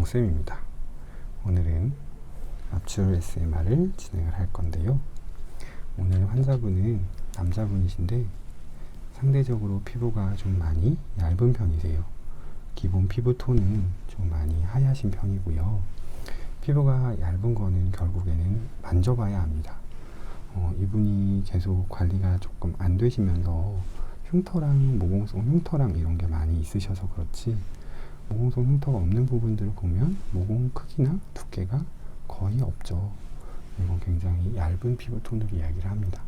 정쌤입니다. 오늘은 압출 SMR을 진행을 할 건데요. 오늘 환자분은 남자분이신데 상대적으로 피부가 좀 많이 얇은 편이세요. 기본 피부 톤은 좀 많이 하얗신 편이고요. 피부가 얇은 거는 결국에는 만져봐야 합니다. 이분이 계속 관리가 조금 안 되시면서 흉터랑 모공성 흉터랑 이런 게 많이 있으셔서 그렇지, 모공성 흉터가 없는 부분들을 보면 모공 크기나 두께가 거의 없죠. 이건 굉장히 얇은 피부톤으로 이야기를 합니다.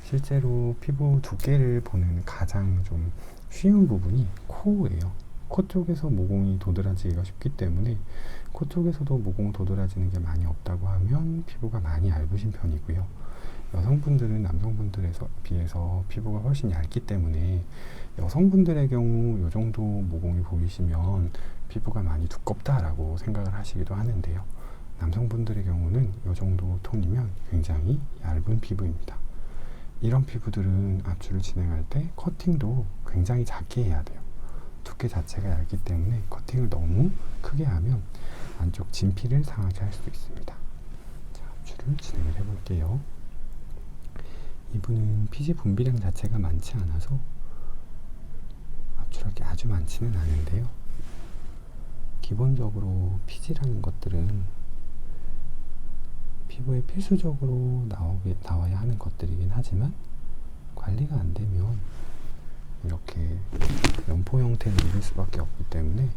실제로 피부 두께를 보는 가장 좀 쉬운 부분이 코예요. 코 쪽에서 모공이 도드라지기가 쉽기 때문에 코 쪽에서도 모공 도드라지는 게 많이 없다고 하면 피부가 많이 얇으신 편이고요. 여성분들은 남성분들에 비해서 피부가 훨씬 얇기 때문에 여성분들의 경우 이 정도 모공이 보이시면 피부가 많이 두껍다라고 생각을 하시기도 하는데요. 남성분들의 경우는 이 정도 톤이면 굉장히 얇은 피부입니다. 이런 피부들은 압출을 진행할 때 커팅도 굉장히 작게 해야 돼요. 두께 자체가 얇기 때문에 커팅을 너무 크게 하면 안쪽 진피를 상하게 할 수도 있습니다. 자, 압출을 진행을 해볼게요. 이분은 피지 분비량 자체가 많지 않아서 압출할 게 아주 많지는 않은데요. 기본적으로 피지라는 것들은 피부에 필수적으로 나와야 하는 것들이긴 하지만 관리가 안 되면 이렇게 연포 형태를 이룰 수밖에 없기 때문에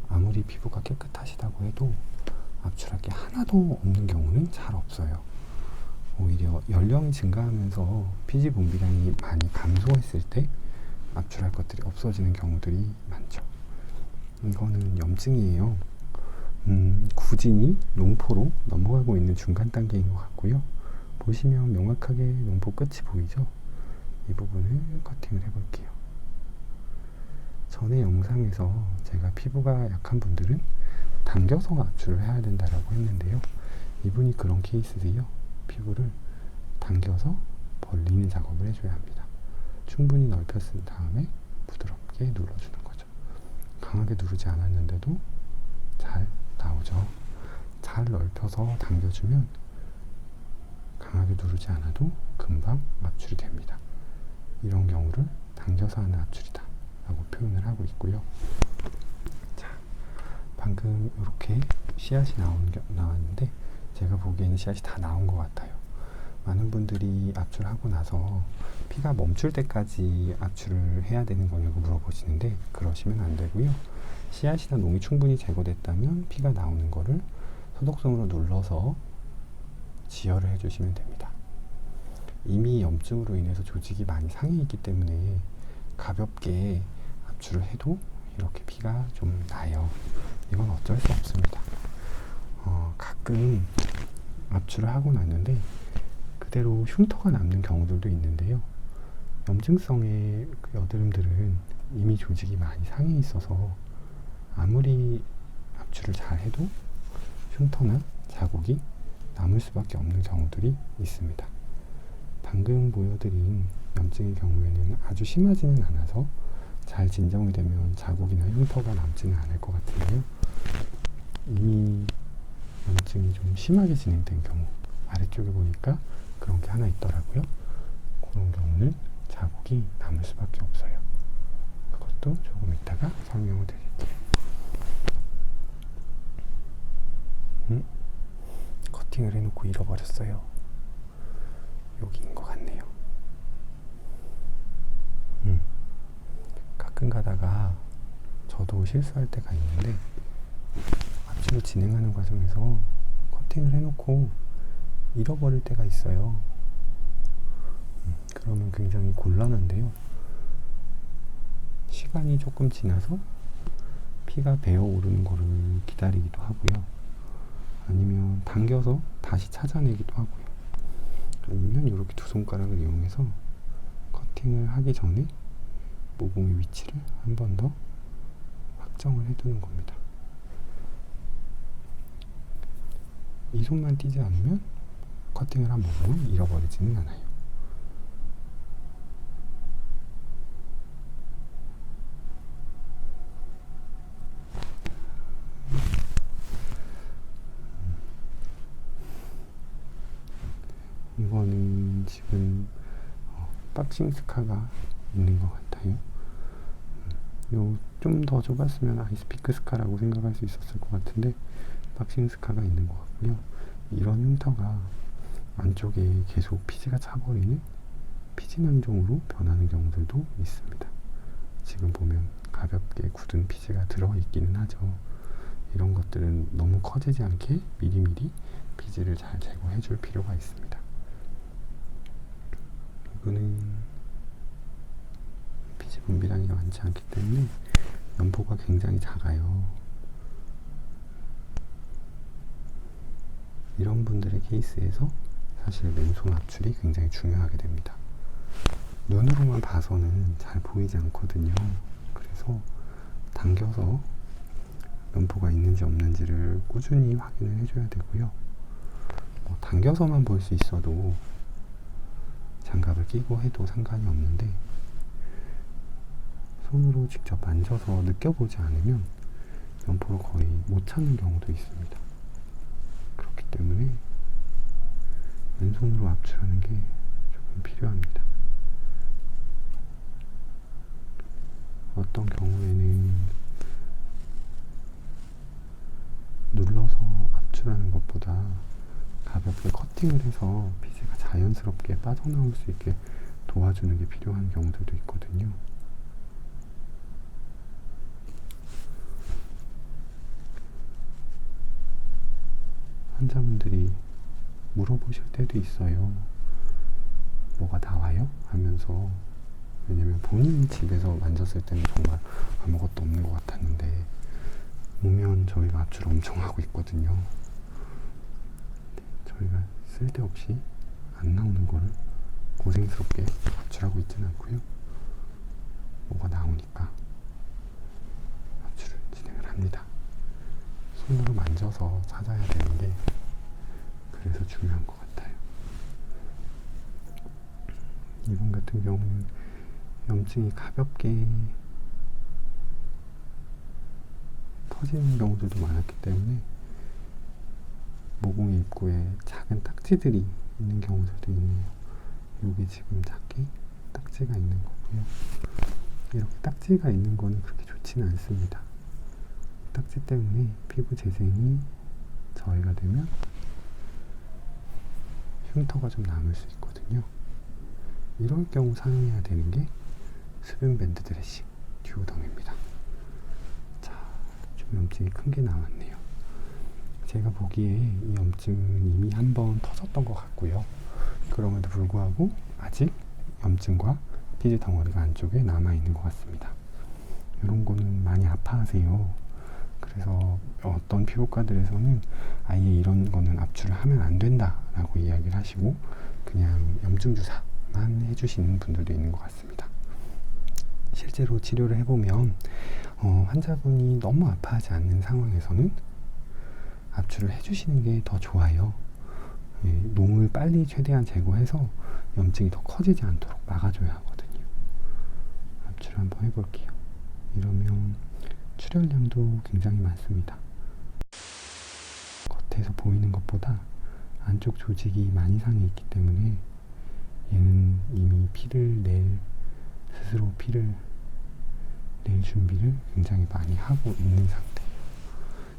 아무리 피부가 깨끗하시다고 해도 압출할 게 하나도 없는 경우는 잘 없어요. 오히려 연령이 증가하면서 피지 분비량이 많이 감소했을 때 압출할 것들이 없어지는 경우들이 많죠. 이거는 염증이에요. 구진이 농포로 넘어가고 있는 중간 단계인 것 같고요. 보시면 명확하게 농포 끝이 보이죠? 이 부분을 커팅을 해볼게요. 전에 영상에서 제가 피부가 약한 분들은 당겨서 압출을 해야 된다라고 했는데요. 이분이 그런 케이스세요. 피부를 당겨서 벌리는 작업을 해줘야 합니다. 충분히 넓혔은 다음에 부드럽게 눌러주는 거죠. 강하게 누르지 않았는데도 잘 나오죠. 잘 넓혀서 당겨주면 강하게 누르지 않아도 금방 압출이 됩니다. 이런 경우를 당겨서 하는 압출이다 라고 표현을 하고 있고요. 자, 방금 이렇게 씨앗이 나왔는데 제가 보기에는 씨앗이 다 나온 것 같아요. 많은 분들이 압출하고 나서 피가 멈출 때까지 압출을 해야 되는 거냐고 물어보시는데 그러시면 안 되고요. 씨앗이나 농이 충분히 제거됐다면 피가 나오는 거를 소독솜으로 눌러서 지혈을 해주시면 됩니다. 이미 염증으로 인해서 조직이 많이 상해 있기 때문에 가볍게 압출을 해도 이렇게 피가 좀 나요. 이건 어쩔 수 없습니다. 가끔 압출을 하고 났는데 그대로 흉터가 남는 경우들도 있는데요. 염증성의 여드름들은 이미 조직이 많이 상해 있어서 아무리 압출을 잘 해도 흉터나 자국이 남을 수밖에 없는 경우들이 있습니다. 방금 보여드린 염증의 경우에는 아주 심하지는 않아서 잘 진정이 되면 자국이나 흉터가 남지는 않을 것 같은데요. 이미 염증이 좀 심하게 진행된 경우, 아래쪽에 보니까 그런 게 하나 있더라고요. 그런 경우는 자국이 남을 수밖에 없어요. 그것도 조금 이따가 설명을 드릴게요. 커팅을 해놓고 잃어버렸어요. 여기인 것 같네요. 가끔 가다가 저도 실수할 때가 있는데 압출을 진행하는 과정에서 커팅을 해놓고 잃어버릴 때가 있어요. 그러면 굉장히 곤란한데요. 시간이 조금 지나서 피가 배어 오르는 거를 기다리기도 하고요. 아니면 당겨서 다시 찾아내기도 하고요. 아니면 이렇게 두 손가락을 이용해서 커팅을 하기 전에 모공의 위치를 한 번 더 확정을 해두는 겁니다. 이 손만 띄지 않으면 커팅을 한 모공을 잃어버리지는 않아요. 이거는 지금 박싱 스카가 있는 것 같아요. 좀 더 좁았으면 아이스피크 스카라고 생각할 수 있었을 것 같은데 박싱 스카가 있는 것 같고요. 이런 흉터가 안쪽에 계속 피지가 차버리는 피지囊종으로 변하는 경우들도 있습니다. 지금 보면 가볍게 굳은 피지가 들어있기는 하죠. 이런 것들은 너무 커지지 않게 미리미리 피지를 잘 제거해 줄 필요가 있습니다. 이거는 피지 분비량이 많지 않기 때문에 연포가 굉장히 작아요. 이런 분들의 케이스에서 사실 맨손 압출이 굉장히 중요하게 됩니다. 눈으로만 봐서는 잘 보이지 않거든요. 그래서 당겨서 연포가 있는지 없는지를 꾸준히 확인을 해줘야 되고요. 당겨서만 볼 수 있어도 장갑을 끼고 해도 상관이 없는데 손으로 직접 만져서 느껴보지 않으면 연포를 거의 못 찾는 경우도 있습니다. 그렇기 때문에 왼손으로 압출하는 게 조금 필요합니다. 어떤 경우에는 눌러서 압출하는 것보다 가볍게 커팅을 해서 피지가 자연스럽게 빠져나올 수 있게 도와주는 게 필요한 경우들도 있거든요. 환자분들이 물어보실 때도 있어요. 뭐가 나와요? 하면서. 왜냐면 본인이 집에서 만졌을 때는 정말 아무것도 없는 것 같았는데 오면 저희가 압출을 엄청 하고 있거든요. 저희가 쓸데없이 안 나오는 거를 고생스럽게 압출하고 있지는 않고요. 뭐가 나오니까 압출을 진행을 합니다. 손으로 만져서 찾아야 되는 게 그래서 중요한 것 같아요. 이분 같은 경우는 염증이 가볍게 퍼지는 경우들도 많았기 때문에 모공의 입구에 작은 딱지들이 있는 경우들도 있네요. 여기 지금 작게 딱지가 있는 거고요. 이렇게 딱지가 있는 거는 그렇게 좋지는 않습니다. 딱지 때문에 피부 재생이 저해가 되면 흉터가 좀 남을 수 있거든요. 이럴 경우 사용해야 되는 게 수분 밴드 드레싱 듀오덤입니다. 자, 좀 염증이 큰 게 나왔네요. 제가 보기에 이 염증은 이미 한번 터졌던 것 같고요. 그럼에도 불구하고 아직 염증과 피지 덩어리가 안쪽에 남아있는 것 같습니다. 이런 거는 많이 아파하세요. 그래서 어떤 피부과들에서는 아예 이런 거는 압출을 하면 안 된다 라고 이야기를 하시고 그냥 염증 주사만 해주시는 분들도 있는 것 같습니다. 실제로 치료를 해보면 환자분이 너무 아파하지 않는 상황에서는 압출을 해주시는 게 더 좋아요. 농을 빨리 최대한 제거해서 염증이 더 커지지 않도록 막아줘야 하거든요. 압출을 한번 해볼게요. 이러면 출혈량도 굉장히 많습니다. 겉에서 보이는 것보다 안쪽 조직이 많이 상해 있기 때문에 얘는 이미 스스로 피를 낼 준비를 굉장히 많이 하고 있는 상태예요.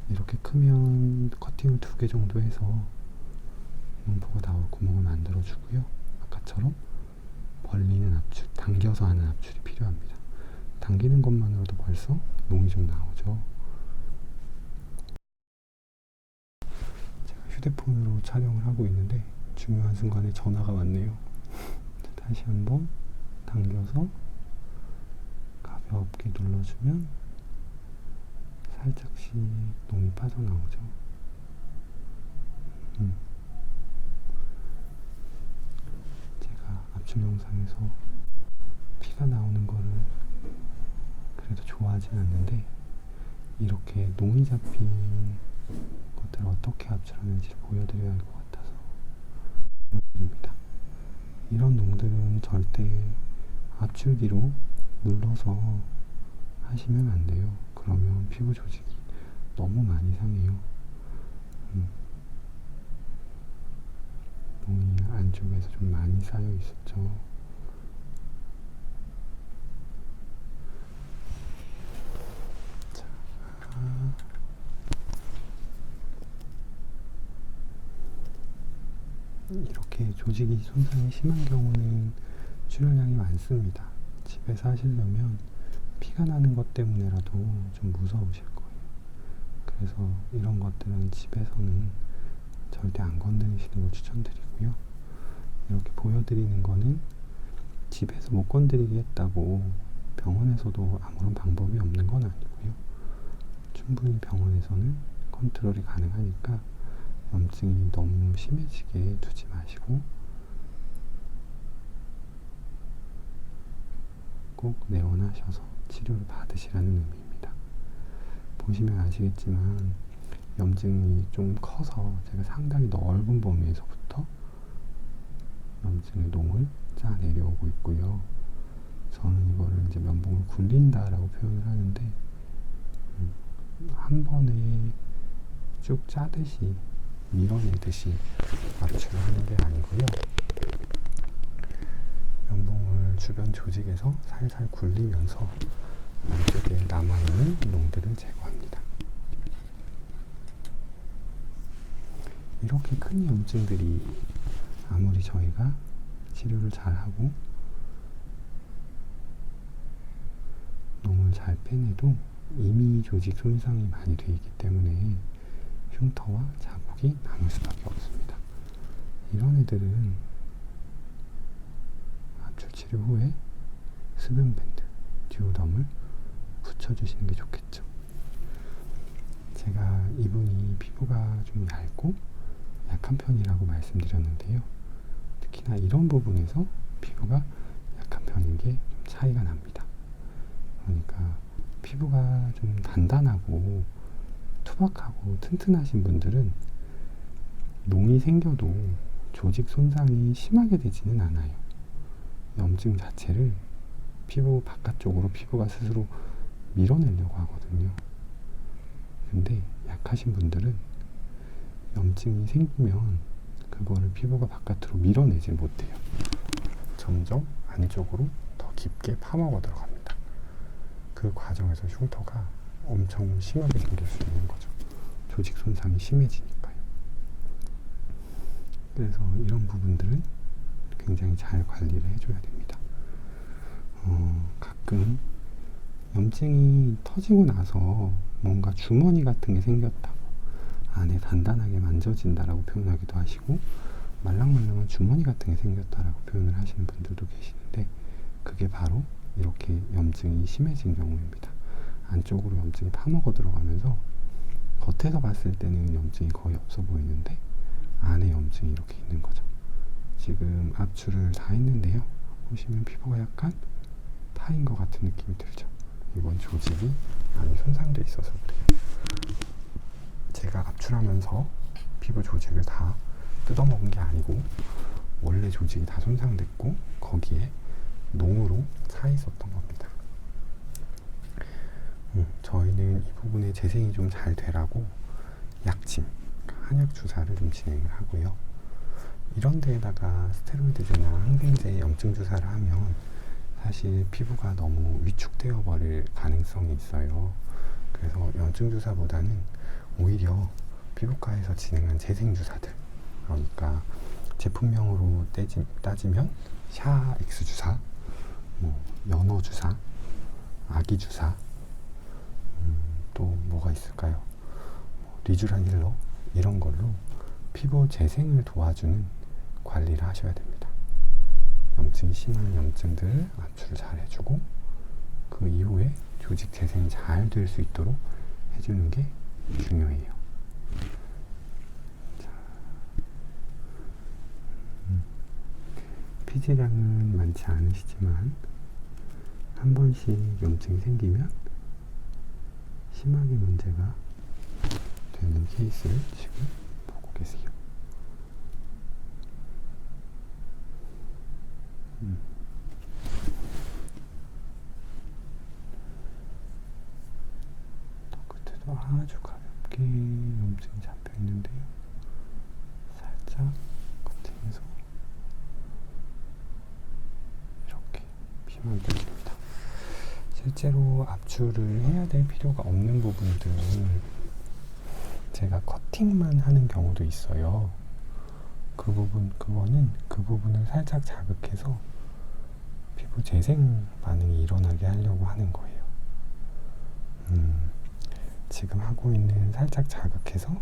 이렇게 크면 커팅을 2개 정도 해서 연포가 나올 구멍을 만들어 주고요. 아까처럼 벌리는 압출, 당겨서 하는 압출이 필요합니다. 당기는 것만으로도 벌써 농이 좀 나오죠. 제가 휴대폰으로 촬영을 하고 있는데 중요한 순간에 전화가 왔네요. 다시 한번 당겨서 가볍게 눌러주면 살짝씩 농이 빠져나오죠. 제가 압출 영상에서 피가 나오는 거를 그래도 좋아하진 않는데 이렇게 농이 잡힌 것들을 어떻게 압출하는지 보여드려야 할 것 같아서 보여드립니다. 이런 농들은 절대 압출기로 눌러서 하시면 안 돼요. 그러면 피부 조직이 너무 많이 상해요. 농이 안쪽에서 좀 많이 쌓여 있었죠. 자, 이렇게 조직이 손상이 심한 경우는 출혈량이 많습니다. 집에서 하시려면 피가 나는 것 때문에라도 좀 무서우실 거예요. 그래서 이런 것들은 집에서는 절대 안 건드리시는 걸 추천드리고요. 이렇게 보여드리는 거는 집에서 못 건드리게 했다고 병원에서도 아무런 방법이 없는 건 아니고요. 충분히 병원에서는 컨트롤이 가능하니까 염증이 너무 심해지게 두지 마시고 꼭 내원하셔서 치료를 받으시라는 의미입니다. 보시면 아시겠지만 염증이 좀 커서 제가 상당히 넓은 범위에서부터 염증의 농을 짜 내려오고 있고요. 저는 이거를 이제 면봉을 굴린다라고 표현을 하는데 한 번에 쭉 짜듯이 밀어내듯이 압출을 하는 게 아니고요. 면봉을 주변 조직에서 살살 굴리면서 안쪽에 남아있는 농들을 제거합니다. 이렇게 큰 염증들이 아무리 저희가 치료를 잘하고 농을 잘 빼내도 이미 조직 손상이 많이 되어 있기 때문에 흉터와 자국이 남을 수밖에 없습니다. 이런 애들은 압출 치료 후에 수분 밴드, 듀오덤을 붙여주시는 게 좋겠죠. 제가 이분이 피부가 좀 얇고 약한 편이라고 말씀드렸는데요. 특히나 이런 부분에서 피부가 약한 편인 게 좀 차이가 납니다. 그러니까 피부가 좀 단단하고 투박하고 튼튼하신 분들은 농이 생겨도 조직 손상이 심하게 되지는 않아요. 염증 자체를 피부 바깥쪽으로 피부가 스스로 밀어내려고 하거든요. 근데 약하신 분들은 염증이 생기면 그거를 피부가 바깥으로 밀어내질 못해요. 점점 안쪽으로 더 깊게 파먹어 들어갑니다. 그 과정에서 흉터가 엄청 심하게 생길 수 있는 거죠. 조직 손상이 심해지니까요. 그래서 이런 부분들은 굉장히 잘 관리를 해줘야 됩니다. 가끔 염증이 터지고 나서 뭔가 주머니 같은 게 생겼다고 안에 단단하게 만져진다라고 표현하기도 하시고 말랑말랑한 주머니 같은 게 생겼다라고 표현을 하시는 분들도 계시는데 그게 바로 이렇게 염증이 심해진 경우입니다. 안쪽으로 염증이 파먹어 들어가면서 겉에서 봤을 때는 염증이 거의 없어 보이는데 안에 염증이 이렇게 있는 거죠. 지금 압출을 다 했는데요. 보시면 피부가 약간 파인 것 같은 느낌이 들죠. 이건 조직이 많이 손상돼 있어서 그래요. 제가 압출하면서 피부 조직을 다 뜯어먹은 게 아니고 원래 조직이 다 손상됐고 거기에 농으로 차 있었던 겁니다. 저희는 이 부분에 재생이 좀 잘 되라고 약침, 한약 주사를 좀 진행을 하고요. 이런 데에다가 스테로이드제나 항생제 염증 주사를 하면 사실 피부가 너무 위축되어 버릴 가능성이 있어요. 그래서 염증 주사보다는 오히려 피부과에서 진행한 재생 주사들, 그러니까 제품명으로 따지면 샤엑스 주사, 연어 주사, 아기 주사, 또 뭐가 있을까요? 리쥬란 힐러 이런 걸로 피부 재생을 도와주는 관리를 하셔야 됩니다. 염증이 심한 염증들 압출을 잘 해주고 그 이후에 조직 재생이 잘 될 수 있도록 해주는 게 중요해요. 자, 피지량은 많지 않으시지만 한 번씩 염증이 생기면 심하게 문제가 되는 케이스를 지금 보고 계세요. 더 끝에도 아주 가볍게 염증이 잡혀 있는데요. 살짝 커팅해서 실제로 압출을 해야 될 필요가 없는 부분들은 제가 커팅만 하는 경우도 있어요. 그거는 그 부분을 살짝 자극해서 피부 재생 반응이 일어나게 하려고 하는 거예요. 지금 하고 있는 살짝 자극해서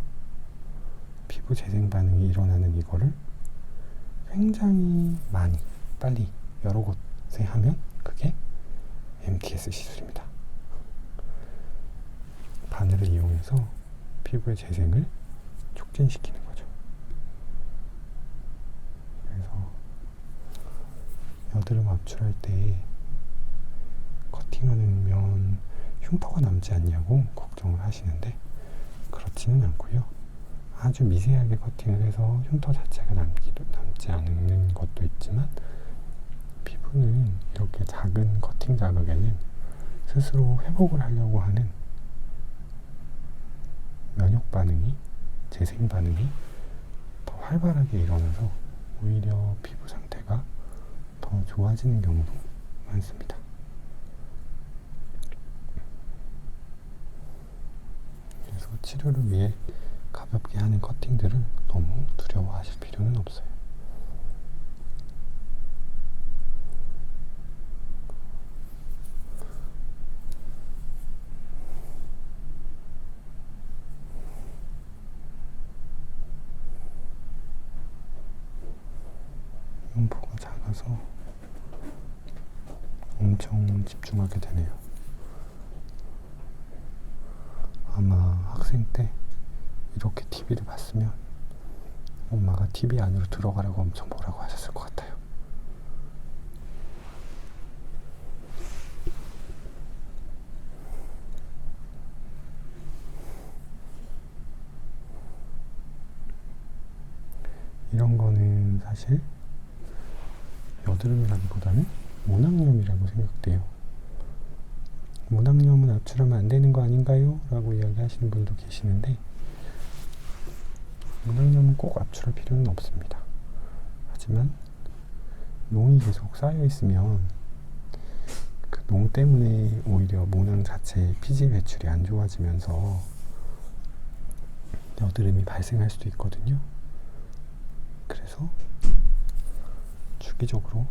피부 재생 반응이 일어나는 이거를 굉장히 많이 빨리 여러 곳에 하면 그게 MTS 시술입니다. 바늘을 이용해서 피부의 재생을 촉진시키는 거죠. 그래서 여드름 압출할 때 커팅하면 흉터가 남지 않냐고 걱정을 하시는데 그렇지는 않고요. 아주 미세하게 커팅을 해서 흉터 자체가 남지 않는 것도 있지만 피부는 이렇게 작은 커팅 자극에는 스스로 회복을 하려고 하는 면역 반응이, 재생 반응이 더 활발하게 일어나서 오히려 피부 상태가 더 좋아지는 경우도 많습니다. 그래서 치료를 위해 가볍게 하는 커팅들을 너무 두려워하실 필요는 없어요. 흉포가 작아서 엄청 집중하게 되네요. 아마 학생 때 이렇게 TV를 봤으면 엄마가 TV 안으로 들어가라고 엄청 뭐라고 하셨을 것 같아요. 이런 거는 사실 여드름이라기보다는 모낭염이라고 생각돼요. 모낭염은 압출하면 안 되는 거 아닌가요? 라고 이야기하시는 분도 계시는데 모낭염은 꼭 압출할 필요는 없습니다. 하지만 농이 계속 쌓여 있으면 그 농 때문에 오히려 모낭 자체의 피지 배출이 안 좋아지면서 여드름이 발생할 수도 있거든요. 그래서 주기적으로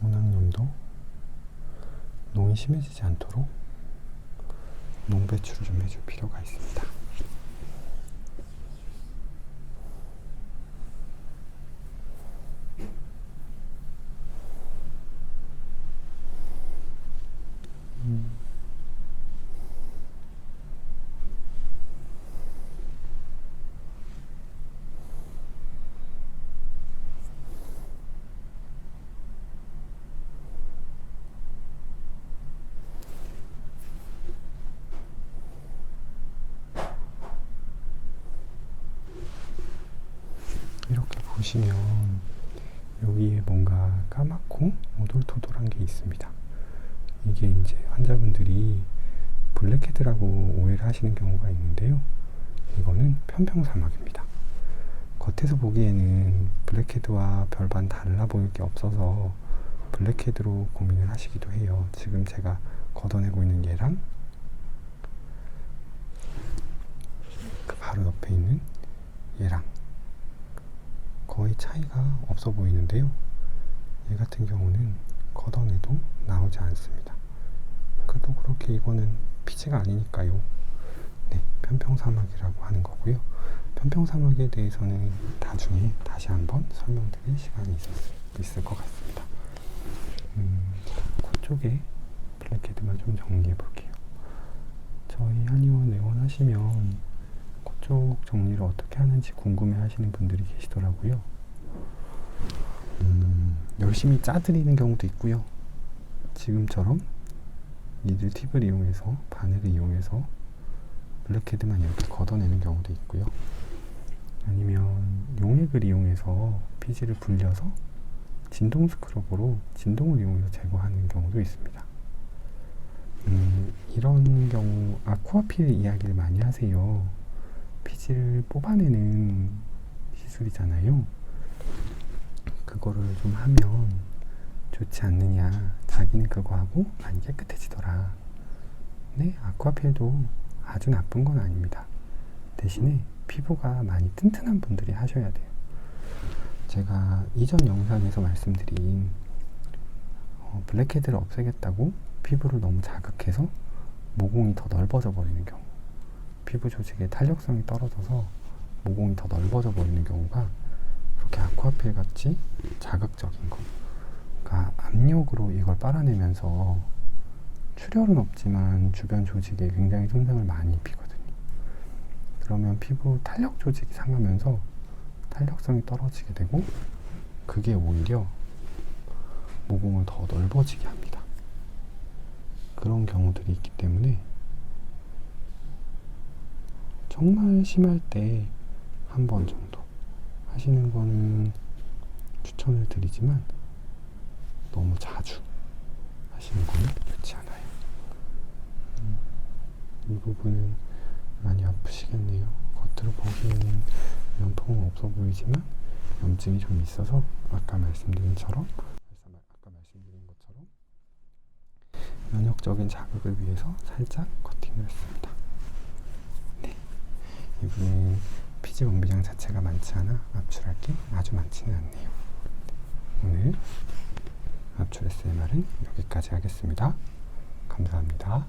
모낭염도 농이 심해지지 않도록 농 배출을 좀 해줄 필요가 있습니다. 이렇게 보시면 여기에 뭔가 까맣고 오돌토돌한 게 있습니다. 이게 이제 환자분들이 블랙헤드라고 오해를 하시는 경우가 있는데요. 이거는 편평사막입니다. 겉에서 보기에는 블랙헤드와 별반 달라 보일 게 없어서 블랙헤드로 고민을 하시기도 해요. 지금 제가 걷어내고 있는 얘랑 그 바로 옆에 있는 얘랑 거의 차이가 없어 보이는데요. 얘 같은 경우는 걷어내도 나오지 않습니다. 그래도 그렇게 이거는 피지가 아니니까요. 네, 편평사막이라고 하는 거고요. 편평사막에 대해서는 나중에 다시 한번 설명드릴 시간이 있을 것 같습니다. 코 쪽에 블랙헤드만 좀 정리해 볼게요. 저희 한의원 내원하시면 코 쪽 정리를 어떻게 하는지 궁금해 하시는 분들이 계시더라고요. 열심히 짜드리는 경우도 있고요. 지금처럼 니들 팁을 이용해서 바늘을 이용해서 블랙헤드만 이렇게 걷어내는 경우도 있고요. 아니면 용액을 이용해서 피지를 불려서 진동 스크러버로 진동을 이용해서 제거하는 경우도 있습니다. 이런 경우 아쿠아필 이야기를 많이 하세요. 피지를 뽑아내는 시술이잖아요. 그거를 좀 하면 좋지 않느냐. 자기는 그거 하고 많이 깨끗해지더라. 네, 아쿠아필도 아주 나쁜 건 아닙니다. 대신에 피부가 많이 튼튼한 분들이 하셔야 돼요. 제가 이전 영상에서 말씀드린 블랙헤드를 없애겠다고 피부를 너무 자극해서 모공이 더 넓어져 버리는 경우, 피부 조직의 탄력성이 떨어져서 모공이 더 넓어져 버리는 경우가 그렇게 아쿠아필 같이 자극적인 거, 그러니까 압력으로 이걸 빨아내면서 출혈은 없지만 주변 조직에 굉장히 손상을 많이 입히거든요. 그러면 피부 탄력 조직이 상하면서 탄력성이 떨어지게 되고, 그게 오히려 모공을 더 넓어지게 합니다. 그런 경우들이 있기 때문에 정말 심할 때 한 번 정도 하시는 거는 추천을 드리지만, 너무 자주 하시는 거는 좋지 않아요. 이 부분은 많이 아프시겠네요. 겉으로 보기에는 염통은 없어 보이지만 염증이 좀 있어서 아까 말씀드린 것처럼 면역적인 자극을 위해서 살짝 커팅을 했습니다. 네, 이분은 피지 원비량 자체가 많지 않아 압출할 게 아주 많지는 않네요. 오늘 압출 SMR은 여기까지 하겠습니다. 감사합니다.